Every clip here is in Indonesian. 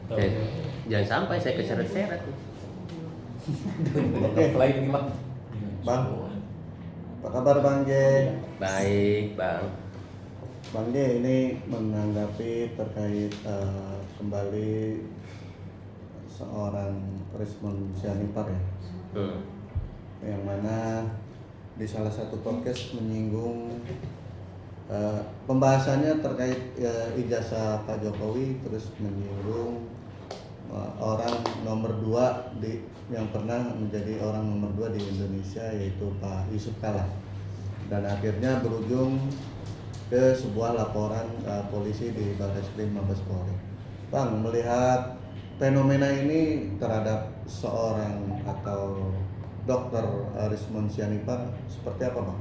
Eh, jangan sampai saya keseret-seret. Oke, Lain ini bang. Bang. Apa kabar Bang J? Baik, Bang. Bang J ini menanggapi terkait kembali seorang Rismon Sianipar ya, yang mana di salah satu podcast menyinggung pembahasannya terkait ijazah Pak Jokowi, terus menyinggung orang nomor 2 yang pernah menjadi orang nomor 2 di Indonesia, yaitu Pak Yusuf Kalla, dan akhirnya berujung ke sebuah laporan polisi di Barreskrim Mabes Polri. Bang, melihat fenomena ini terhadap seorang atau Dr. Rismon Sianipar seperti apa, Bang?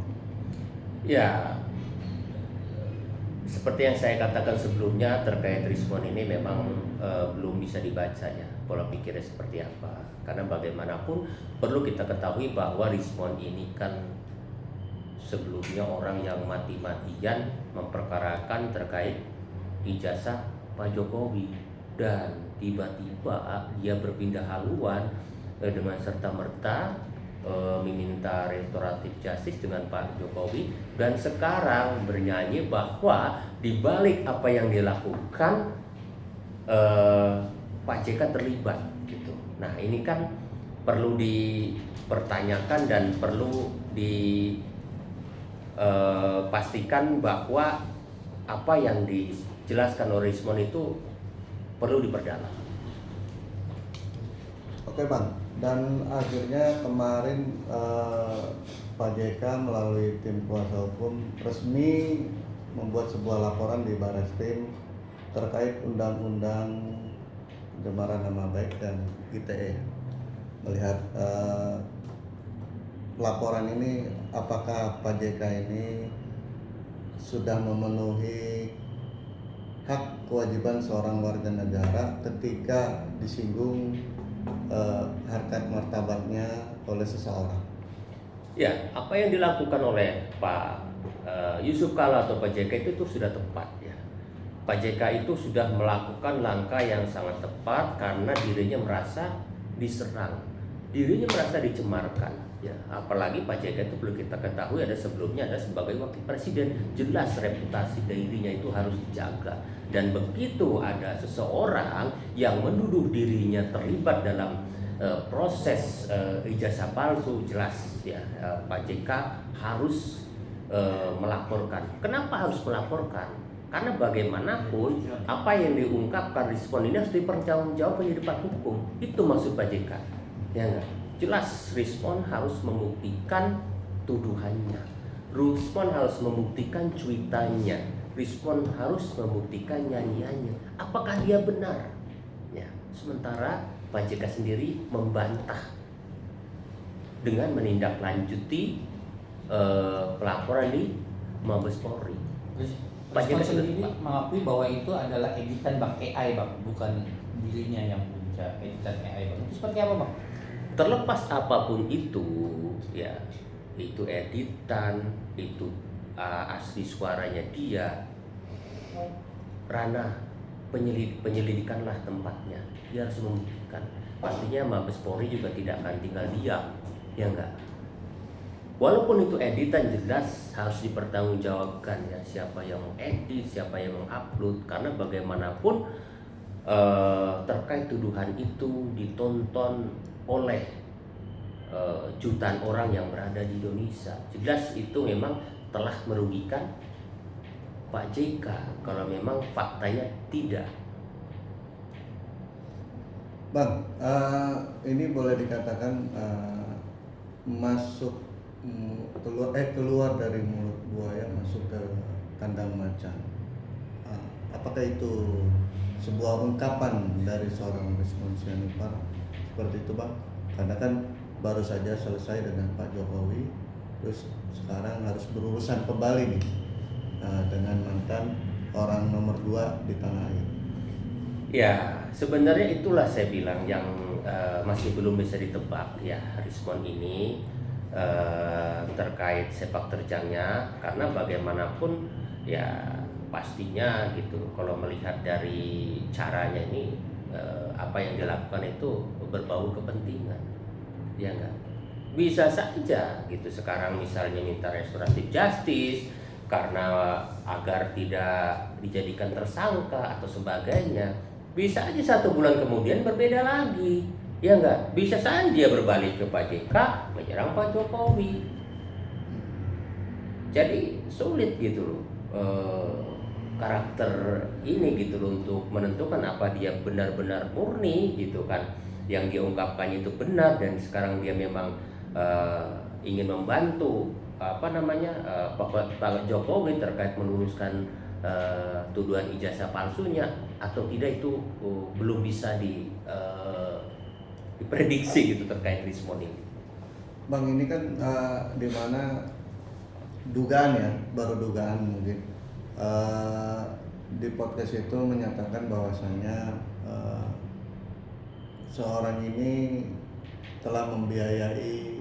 Ya, seperti yang saya katakan sebelumnya terkait Rismon ini memang belum bisa dibaca ya pola pikirnya seperti apa. Karena bagaimanapun perlu kita ketahui bahwa Rismon ini kan sebelumnya orang yang mati-matian memperkarakan terkait ijazah Pak Jokowi, dan tiba-tiba dia berpindah haluan dengan serta-merta meminta restoratif justice dengan Pak Jokowi, dan sekarang bernyanyi bahwa di balik apa yang dilakukan Pak JK terlibat gitu. Nah, ini kan perlu dipertanyakan dan perlu dipastikan bahwa apa yang dijelaskan oleh Rismon itu perlu diperdalam. Oke Bang, dan akhirnya kemarin Pak JK melalui tim kuasa hukum resmi membuat sebuah laporan di Barreskrim terkait undang-undang pencemaran nama baik dan ITE. Melihat laporan ini, apakah Pak JK ini sudah memenuhi hak kewajiban seorang warga negara ketika disinggung harkat martabatnya oleh seseorang? Ya, apa yang dilakukan oleh Pak Yusuf Kalla atau Pak JK itu sudah tepat ya. Pak JK itu sudah melakukan langkah yang sangat tepat karena dirinya merasa diserang, dirinya merasa dicemarkan ya. Apalagi Pak JK itu perlu kita ketahui ada sebelumnya ada sebagai wakil presiden, jelas reputasi dirinya itu harus dijaga. Dan begitu ada seseorang yang menuduh dirinya terlibat dalam proses ijazah palsu, jelas ya Pak JK harus melaporkan. Kenapa harus melaporkan? Karena bagaimanapun apa yang diungkapkan Rismon ini harus dipertanggungjawabkan di depan hukum. Itu maksud Pak JK. Ya enggak? Jelas Rismon harus membuktikan tuduhannya. Rismon harus membuktikan cuitannya. Rismon harus membuktikan nyanyiannya. Apakah dia benar? Ya, sementara Pak JK sendiri membantah dengan menindaklanjuti pelaporan di Mabes Polri. Pak JK sendiri mengakui bahwa itu adalah editan bang AI bang, bukan dirinya yang punya editan AI bang. Itu seperti apa bang? Terlepas apapun itu, ya itu editan, itu asli suaranya dia, ranah penyelidikanlah tempatnya. Dia harus membuktikan. Pastinya Mabes Polri juga tidak akan tinggal diam, ya enggak? Walaupun itu editan, jelas harus dipertanggungjawabkan ya, siapa yang mengedit, siapa yang mengupload, karena bagaimanapun terkait tuduhan itu ditonton oleh jutaan orang yang berada di Indonesia. Jelas itu memang telah merugikan Pak JK kalau memang faktanya tidak. Bang, ini boleh dikatakan keluar dari mulut buaya masuk ke kandang macan. Apakah itu sebuah ungkapan dari seorang Rismon Sianipar seperti itu Bang? Karena kan baru saja selesai dengan Pak Jokowi, terus sekarang harus berurusan kembali nih dengan mantan orang nomor 2 di tanah air. Ya, sebenarnya itulah saya bilang yang masih belum bisa ditebak ya Rismon ini terkait sepak terjangnya, karena bagaimanapun ya pastinya gitu kalau melihat dari caranya ini apa yang dilakukan itu berbau kepentingan, ya enggak? Bisa saja gitu sekarang misalnya minta restoratif justice karena agar tidak dijadikan tersangka atau sebagainya, bisa aja 1 bulan kemudian berbeda lagi, ya enggak? Bisa saja dia berbalik ke Pak JK menyerang Pak Jokowi. Jadi sulit gitu loh karakter ini gitu loh untuk menentukan apa dia benar-benar murni gitu kan, yang dia ungkapkannya itu benar dan sekarang dia memang ingin membantu Pak Jokowi terkait meluruskan tuduhan ijazah palsunya atau tidak itu belum bisa diprediksi gitu terkait Rismon ini. Bang, ini kan di mana dugaan ya, baru dugaan mungkin di podcast itu menyatakan bahwasanya seorang ini telah membiayai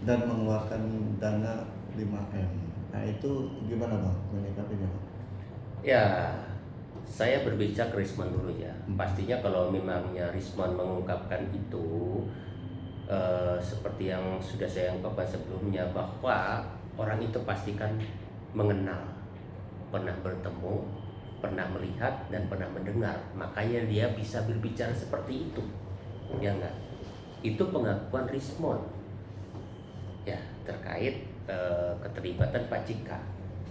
dan mengeluarkan dana 5M. Nah itu gimana Bang menyikapinya Bang? Ya, saya berbicara ke Rismon dulu ya. Pastinya kalau memangnya Rismon mengungkapkan itu seperti yang sudah saya ungkapkan sebelumnya, bahwa orang itu pastikan mengenal, pernah bertemu, pernah melihat dan pernah mendengar, makanya dia bisa berbicara seperti itu, ya enggak? Itu pengakuan Rismon ya terkait keterlibatan Pak JK.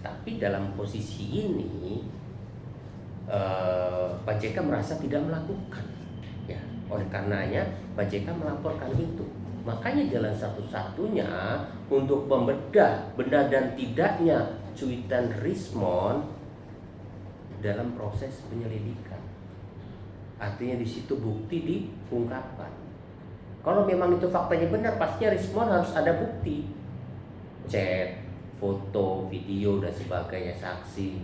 Tapi dalam posisi ini Pak JK merasa tidak melakukan, ya oleh karenanya Pak JK melaporkan itu. Makanya jalan satu-satunya untuk membedah benar dan tidaknya cuitan Rismon dalam proses penyelidikan. Artinya di situ bukti diungkapkan. Kalau memang itu faktanya benar, pastinya Rismon harus ada bukti, chat, foto, video dan sebagainya, saksi.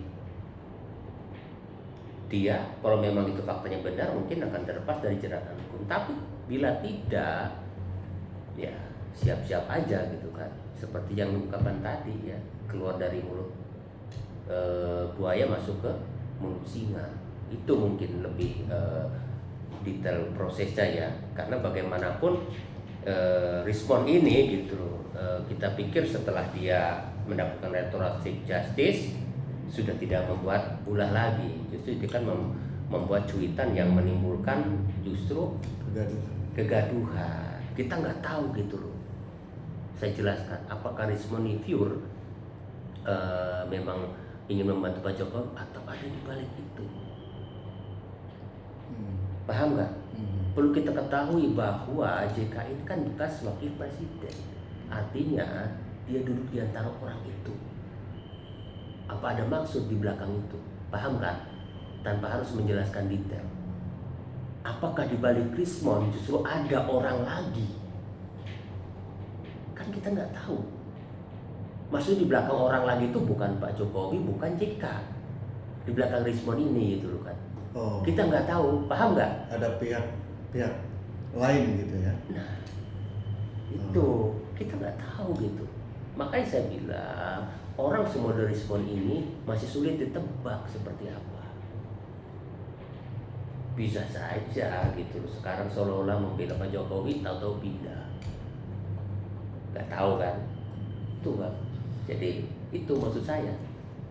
Dia kalau memang itu faktanya benar mungkin akan terlepas dari jeratan hukum. Tapi bila tidak, ya siap-siap aja gitu kan. Seperti yang diungkapkan tadi ya, keluar dari mulut buaya masuk ke mulut singa. Itu mungkin lebih detail prosesnya ya. Karena bagaimanapun Rismon ini gitu kita pikir setelah dia mendapatkan restoratif justice sudah tidak membuat ulah lagi, justru dia kan membuat cuitan yang menimbulkan justru kegaduhan. Kita nggak tahu gitu loh. Saya jelaskan, apakah Rismon ini pure memang ingin membantu Pak Jokowi atau ada di balik itu? Paham nggak? Perlu kita ketahui bahwa JK ini kan bekas wakil presiden, artinya dia duduk di antara orang itu. Apa ada maksud di belakang itu? Paham kan? Tanpa harus menjelaskan detail. Apakah di balik Rismon justru ada orang lagi? Kan kita nggak tahu. Maksudnya di belakang orang lagi itu bukan Pak Jokowi, bukan JK. Di belakang Rismon ini gitu loh kan. Oh. Kita nggak tahu, paham nggak? Ada pihak lain gitu ya. Nah, itu kita nggak tahu gitu. Makanya saya bilang orang semodel Rismon ini masih sulit ditebak seperti apa. Bisa saja gitu. Sekarang seolah-olah membela Pak Jokowi, tahu-tahu pindah. Nggak tahu kan? Itu Bang. Jadi itu maksud saya.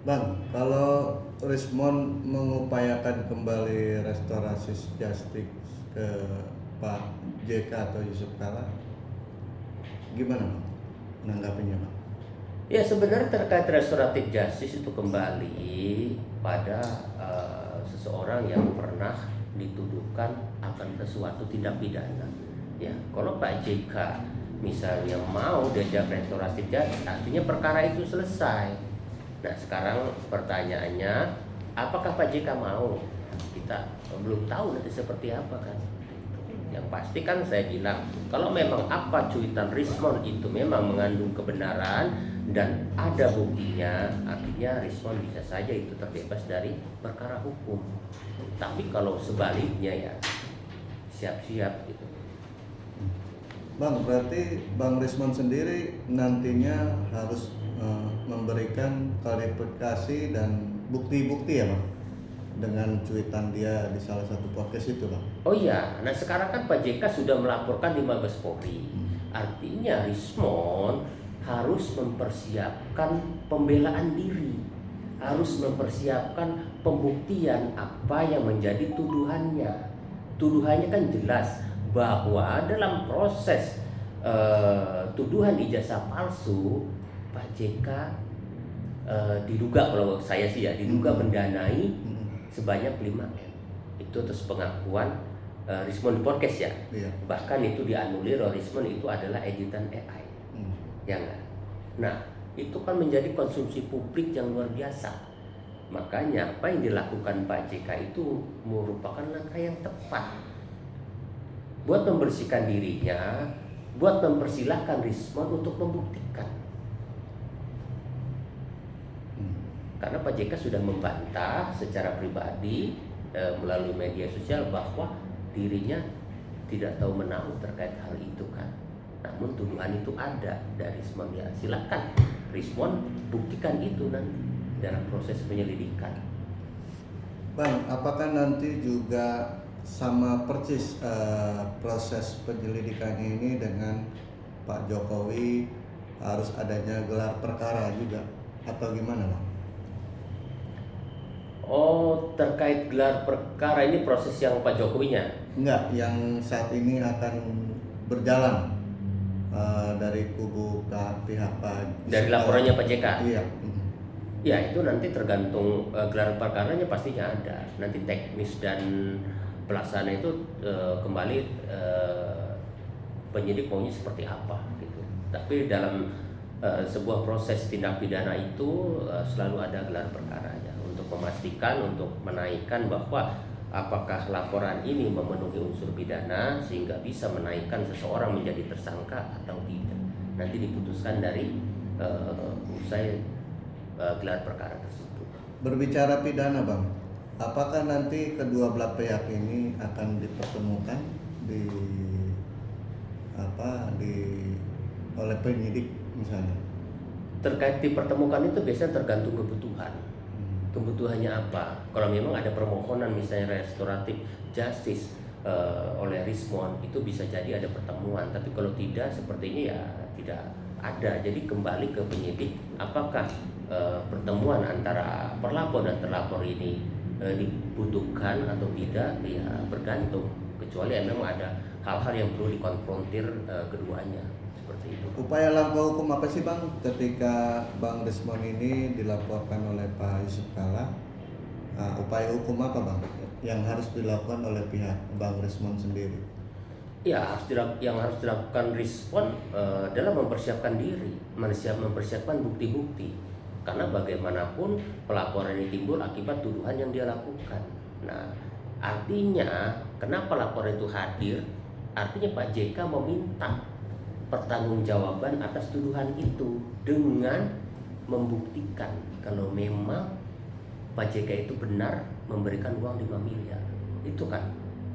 Bang, kalau Rismon mengupayakan kembali restorasi justice ke Pak JK atau Yusuf Kala, gimana Bang menanggapinya Bang? Ya sebenarnya terkait restoratif justice itu kembali pada seseorang yang pernah dituduhkan akan sesuatu tindak pidana. Ya, kalau Pak JK misalnya mau diajak restoratif justice, artinya perkara itu selesai. Nah sekarang pertanyaannya, apakah Pak JK mau? Kita belum tahu nanti seperti apa kan. Yang pasti kan saya bilang, kalau memang apa cuitan Rismon itu memang mengandung kebenaran dan ada buktinya, artinya Rismon bisa saja itu terbebas dari perkara hukum. Tapi kalau sebaliknya ya siap-siap gitu. Bang, berarti Bang Rismon sendiri nantinya harus memberikan klarifikasi dan bukti-bukti ya Bang? dengan cuitan dia di salah satu podcast itu, Bang? Oh iya, nah sekarang kan Pak JK sudah melaporkan di Mabes Polri. Artinya Rismon harus mempersiapkan pembelaan diri, harus mempersiapkan pembuktian apa yang menjadi tuduhannya. Tuduhannya kan jelas bahwa dalam proses tuduhan ijazah palsu, Pak JK diduga, kalau saya sih ya, diduga mendanai sebanyak 5M. Itu terus pengakuan Rismon di podcast ya. Iya. Bahkan itu dianulir oleh Rismon, itu adalah editan AI. Ya enggak? Nah, itu kan menjadi konsumsi publik yang luar biasa. Makanya apa yang dilakukan Pak JK itu merupakan langkah yang tepat buat membersihkan dirinya, buat mempersilahkan Rismon untuk membuktikan. Karena Pak JK sudah membantah secara pribadi melalui media sosial bahwa dirinya tidak tahu menahu terkait hal itu kan. Namun tuduhan itu ada dari Rismon, ya silakan Rismon buktikan itu nanti dalam proses penyelidikan. Bang, apakah nanti juga sama persis proses penyelidikan ini dengan Pak Jokowi harus adanya gelar perkara juga atau gimana, Bang? Oh, terkait gelar perkara ini proses yang Pak Jokowinya? Enggak, yang saat ini akan berjalan dari kubu pihak Pak. Dari laporannya Pak JK? Iya. Ya, itu nanti tergantung gelar perkaranya pastinya ada. Nanti teknis dan pelaksana itu kembali penyidik maunya seperti apa gitu. Tapi dalam sebuah proses tindak pidana itu selalu ada gelar perkaranya untuk memastikan, untuk menaikkan bahwa apakah laporan ini memenuhi unsur pidana sehingga bisa menaikkan seseorang menjadi tersangka atau tidak. Nanti diputuskan dari usai gelar perkara tersebut. Berbicara pidana, Bang, apakah nanti kedua belah pihak ini akan dipertemukan oleh penyidik misalnya? Terkait dipertemukan itu biasanya tergantung kebutuhan. Kebutuhannya apa? Kalau memang ada permohonan misalnya restoratif justice oleh Rismon, itu bisa jadi ada pertemuan. Tapi kalau tidak, sepertinya ya tidak ada. Jadi kembali ke penyidik, apakah pertemuan antara pelapor dan terlapor ini dibutuhkan atau tidak, ya bergantung. Kecuali memang ada hal-hal yang perlu dikonfrontir keduanya, seperti itu. Upaya langkah hukum apa sih, Bang, ketika Bang Rismon ini dilaporkan oleh Pak Yusuf Kalla? Upaya hukum apa, Bang, yang harus dilakukan oleh pihak Bang Rismon sendiri? Ya, yang harus dilakukan Rismon adalah mempersiapkan diri, mempersiapkan bukti-bukti. Karena bagaimanapun pelaporan ini timbul akibat tuduhan yang dia lakukan. Nah, artinya kenapa laporan itu hadir? Artinya Pak JK meminta pertanggungjawaban atas tuduhan itu dengan membuktikan kalau memang Pak JK itu benar memberikan uang 5 miliar. Itu kan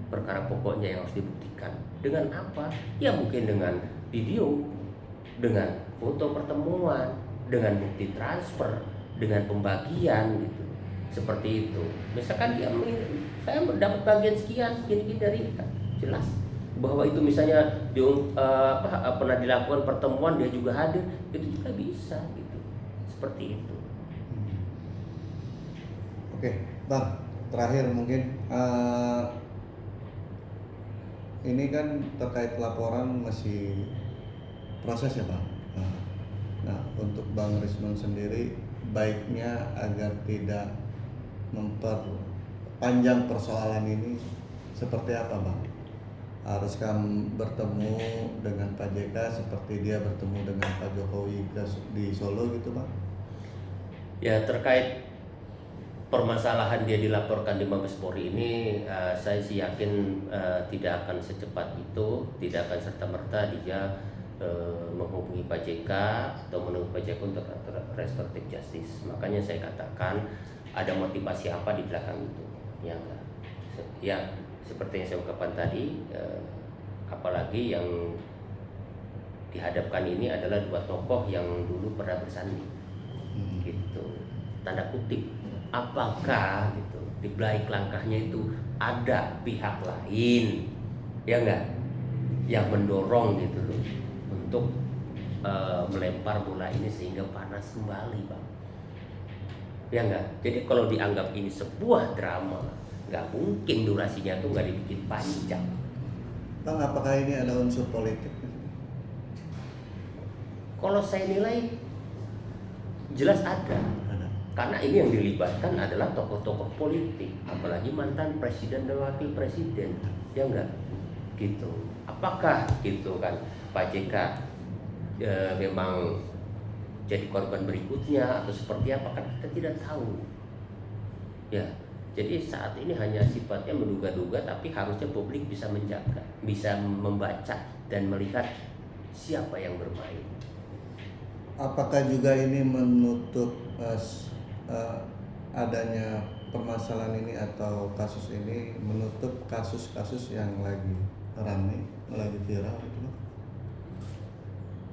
perkara pokoknya yang harus dibuktikan. Dengan apa? Ya mungkin dengan video, dengan foto pertemuan, dengan bukti transfer, dengan pembagian gitu. Seperti itu. Misalkan dia saya mendapat bagian sekian gini-gini dari ini kan jelas bahwa itu misalnya pernah dilakukan pertemuan dia juga hadir, itu juga bisa gitu. Seperti itu. Oke, Bang, terakhir mungkin ini kan terkait laporan masih proses ya, Bang. Nah, untuk Bang Rismon sendiri baiknya agar tidak memperpanjang persoalan ini seperti apa, Bang? Haruskah bertemu dengan Pak JK seperti dia bertemu dengan Pak Jokowi di Solo gitu, Bang? Ya, terkait permasalahan dia dilaporkan di Mabes Polri ini, saya sih yakin tidak akan secepat itu, tidak akan serta-merta dia menghubungi Pak JK atau menunggu Pak JK untuk restoratif justice. Makanya saya katakan ada motivasi apa di belakang itu, ya seperti yang saya ungkapkan tadi, apalagi yang dihadapkan ini adalah dua tokoh yang dulu pernah bersanding, gitu. Tanda kutip, apakah gitu di balik langkahnya itu ada pihak lain, ya enggak, yang mendorong gitu loh untuk melempar bola ini sehingga panas kembali, Bang. Ya enggak. Jadi kalau dianggap ini sebuah drama, nggak mungkin durasinya tuh nggak dibikin panjang. Bang, apakah ini ada unsur politik? Kalau saya nilai jelas ada. Ada. Karena ini yang dilibatkan adalah tokoh-tokoh politik, apalagi mantan presiden dan wakil presiden, ya enggak? Gitu. Apakah gitu kan Pak JK memang jadi korban berikutnya atau seperti apa, kan kita tidak tahu. Ya, jadi saat ini hanya sifatnya menduga-duga, tapi harusnya publik bisa menjaga, bisa membaca dan melihat siapa yang bermain. Apakah juga ini menutup adanya permasalahan ini atau kasus ini menutup kasus-kasus yang lagi ramai, lagi viral gitu?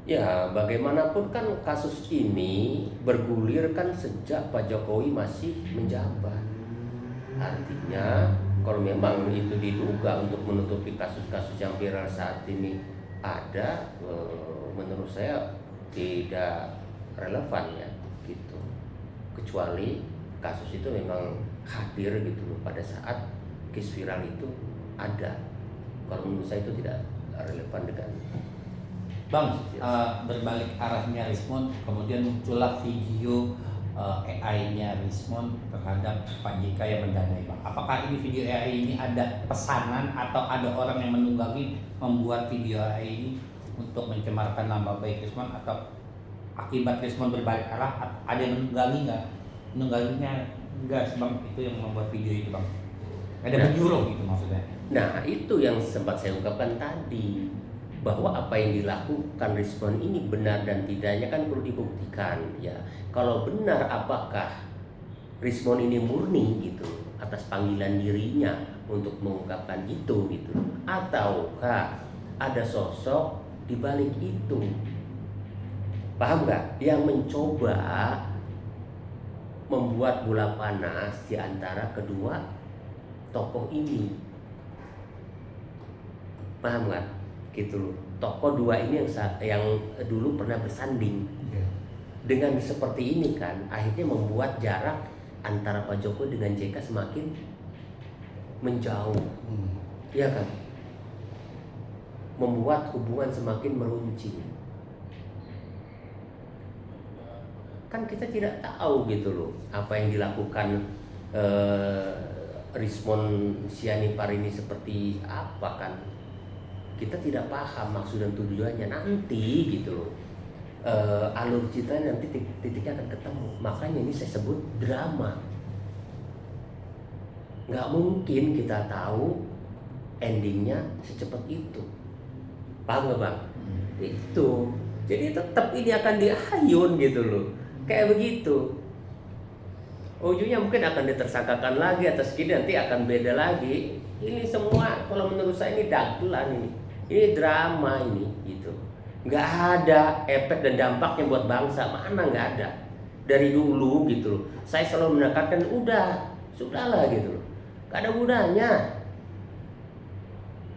Ya, bagaimanapun kan kasus ini bergulir kan sejak Pak Jokowi masih menjabat. Artinya kalau memang itu diduga untuk menutupi kasus-kasus yang viral saat ini ada, menurut saya tidak relevan ya gitu. Kecuali kasus itu memang hadir gitu loh pada saat case viral itu ada. Kalau menurut saya itu tidak relevan dengan Bang, berbalik arahnya Rismond, kemudian muncullah video AI-nya Rismond terhadap Pak JK yang mendanai, Bang. Apakah ini video AI ini ada pesanan atau ada orang yang menunggangi membuat video AI ini untuk mencemarkan nama baik Rismond, atau akibat Rismond berbalik arah ada yang menunggangi nggak? Menungganginya enggak, Bang, itu yang membuat video itu, Bang. Ada menyuruh gitu maksudnya. Nah, itu yang sempat saya ungkapkan tadi, bahwa apa yang dilakukan Rismond ini benar dan tidaknya kan perlu dibuktikan ya. Kalau benar, apakah Rismond ini murni gitu atas panggilan dirinya untuk mengungkapkan itu gitu, ataukah ada sosok di balik itu, paham nggak, yang mencoba membuat bola panas di antara kedua tokoh ini, paham nggak? Gitu loh. Tokoh dua ini yang dulu pernah bersanding. Dengan seperti ini kan akhirnya membuat jarak antara Pak Jokowi dengan JK semakin menjauh. Iya kan? Membuat hubungan semakin meruncing. Kan kita tidak tahu gitu loh apa yang dilakukan Rismond Sianipar ini seperti apa kan. Kita tidak paham maksud dan tujuannya nanti gitu loh. Alur cerita nanti titiknya akan ketemu. Makanya ini saya sebut drama. Nggak mungkin kita tahu endingnya secepat itu. Paham nggak, Bang? Itu. Jadi tetap ini akan dihayun gitu loh. Kayak begitu. Ujungnya mungkin akan ditersangkakan lagi atas gini, nanti akan beda lagi. Ini semua kalau menurut saya ini dagelan ini. Ini drama ini gitu. Nggak ada efek dan dampaknya buat bangsa, mana nggak ada. Dari dulu gitu loh. Saya selalu menekankan sudahlah gitu loh. Nggak ada gunanya.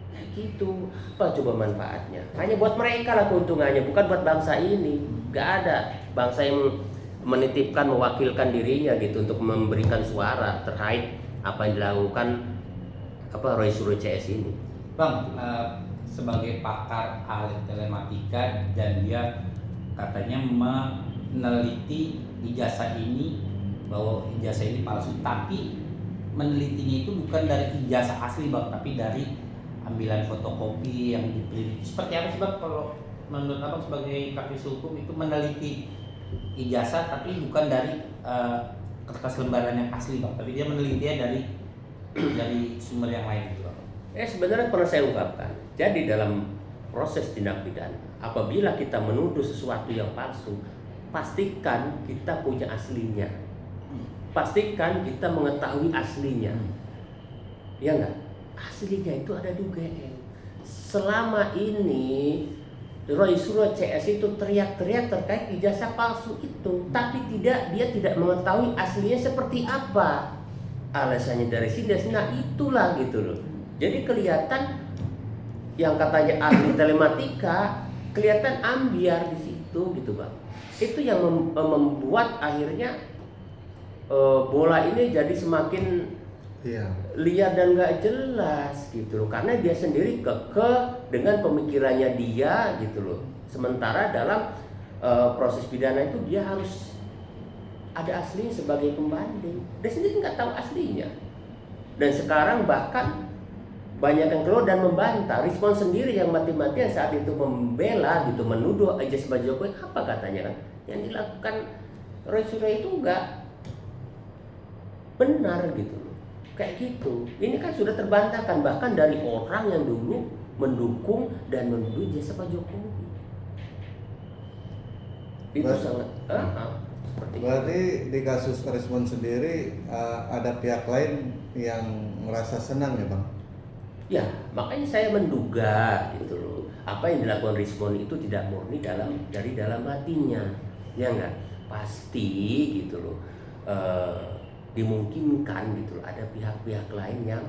Nah, gitu. Apa coba manfaatnya? Hanya buat mereka lah keuntungannya, bukan buat bangsa ini. Nggak ada bangsa yang menitipkan, mewakilkan dirinya gitu untuk memberikan suara terkait apa yang dilakukan Roy Suryo CS ini. Bang, sebagai pakar ahli telematika dan dia katanya meneliti ijazah ini, bahwa ijazah ini palsu, tapi menelitinya itu bukan dari ijazah asli, Bang, tapi dari ambilan fotokopi yang dipilih. Seperti apa sih, Bang, kalau menurut Abang sebagai praktisi hukum itu meneliti ijazah tapi bukan dari kertas lembaran yang asli, Bang, tapi dia menelitinya dari sumber yang lain gitu, Bang. Sebenarnya pernah saya ungkapkan. Jadi dalam proses tindak pidana, apabila kita menuduh sesuatu yang palsu, pastikan kita punya aslinya. Pastikan kita mengetahui aslinya. Ya enggak? Aslinya itu ada di UGM. Selama ini Roy Suryo CS itu teriak-teriak terkait ijazah palsu itu, tapi dia tidak mengetahui aslinya seperti apa. alasannya dari sini. Nah itulah gitu loh. Jadi kelihatan yang katanya ahli telematika kelihatan ambiar di situ gitu bang. Itu yang membuat akhirnya bola ini jadi semakin Iya. liar dan nggak jelas gitu loh. Karena dia sendiri kekeh dengan pemikirannya dia gitu loh. Sementara dalam proses pidana itu dia harus ada aslinya sebagai pembanding. Dia sendiri nggak tahu aslinya. Dan sekarang bahkan banyak yang keluar dan membantah. Respon sendiri yang mati-matian saat itu membela gitu, menuduh Ijaz Jokowi, apa katanya kan? Yang dilakukan Roy Suryo itu enggak benar gitu loh. Kayak gitu. Ini kan sudah terbantahkan bahkan dari orang yang dulu mendukung dan menuduh Ijaz Jokowi. Itu sangat seperti itu. Berarti di kasus Respon sendiri ada pihak lain yang merasa senang ya bang? Ya, makanya saya menduga gitu loh. Apa yang dilakukan Respon itu tidak murni dari dalam hatinya. Ya enggak? Pasti gitu loh. Dimungkinkan gitu loh ada pihak-pihak lain yang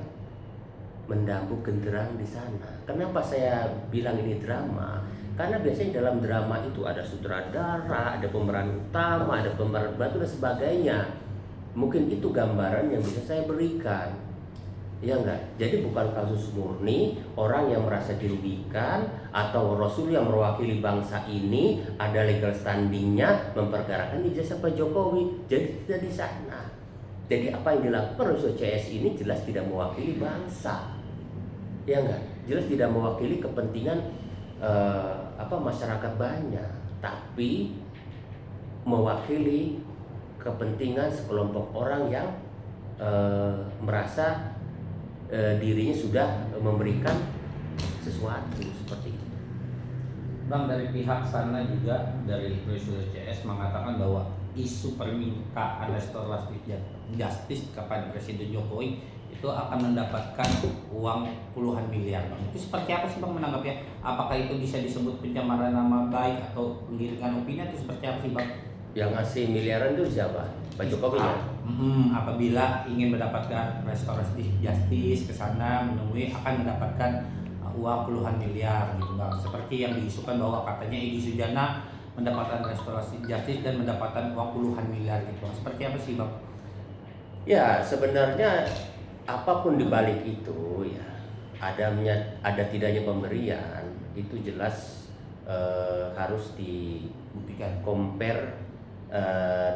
mendampuk genderang di sana. Kenapa saya bilang ini drama? Karena biasanya dalam drama itu ada sutradara, ada pemeran utama, ada pemeran batu dan sebagainya. Mungkin itu gambaran yang bisa saya berikan. Ya enggak? Jadi bukan kasus murni orang yang merasa dirugikan atau Rasul yang mewakili bangsa ini ada legal standingnya memperkarakan ijazah Pak Jokowi. Jadi tidak di sana. Jadi apa yang dilakukan Rasul CS ini jelas tidak mewakili bangsa. Ya enggak? Jelas tidak mewakili kepentingan masyarakat banyak, tapi mewakili kepentingan sekelompok orang yang merasa dirinya sudah memberikan sesuatu seperti itu. Bang, dari pihak sana juga dari Resolusi CS mengatakan bahwa isu permintaan restoratif justice kepada Presiden Jokowi itu akan mendapatkan uang puluhan miliar bang. Itu seperti apa sih bang menanggapnya? Apakah itu bisa disebut pencemaran nama baik atau penggiringan opini atau seperti apa sih bang? Yang ngasih miliaran itu siapa? Pak Jokowi ya? Apabila ingin mendapatkan restoratif justice ke sana menemui akan mendapatkan uang puluhan miliar gitu bang. Seperti yang diisukan bahwa katanya Egy Sujana mendapatkan restoratif justice dan mendapatkan uang puluhan miliar gitu bang. Seperti apa sih bang? Ya sebenarnya apapun di balik itu ya ada tidaknya pemberian itu jelas harus dibuktikan compare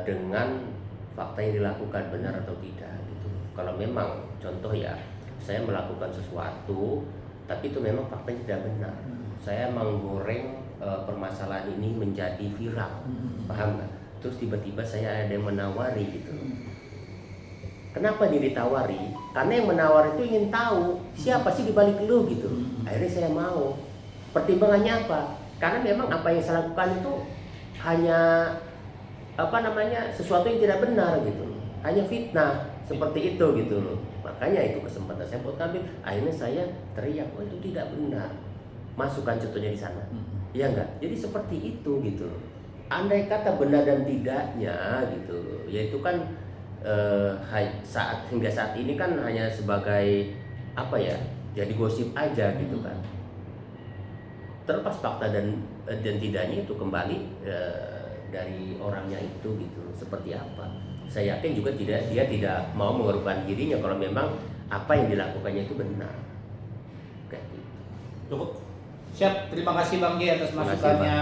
dengan fakta yang dilakukan benar atau tidak gitu. Kalau memang contoh ya saya melakukan sesuatu tapi itu memang faktanya tidak benar, saya menggoreng permasalahan ini menjadi viral, paham nggak? Terus tiba-tiba saya ada yang menawari gitu. Kenapa dia ditawari? Karena yang menawar itu ingin tahu siapa sih dibalik lu gitu. Akhirnya saya mau. Pertimbangannya apa? Karena memang apa yang saya lakukan itu hanya sesuatu yang tidak benar gitu. Hanya fitnah seperti itu gitu loh. Makanya itu kesempatan saya buat ngambil. Akhirnya saya teriak, oh itu tidak benar. Masukkan contohnya di sana. Iya enggak? Jadi seperti itu gitu loh. Andai kata benar dan tidaknya gitu loh. Yaitu kan hingga saat ini kan hanya sebagai jadi gosip aja gitu kan. Terlepas fakta dan tidaknya itu kembali dari orangnya itu gitu loh, seperti apa. Saya yakin juga dia tidak mau mengorbankan dirinya kalau memang apa yang dilakukannya itu benar. Kayak gitu. Cukup. Siap, terima kasih Bang G atas Terima kasih, masukannya.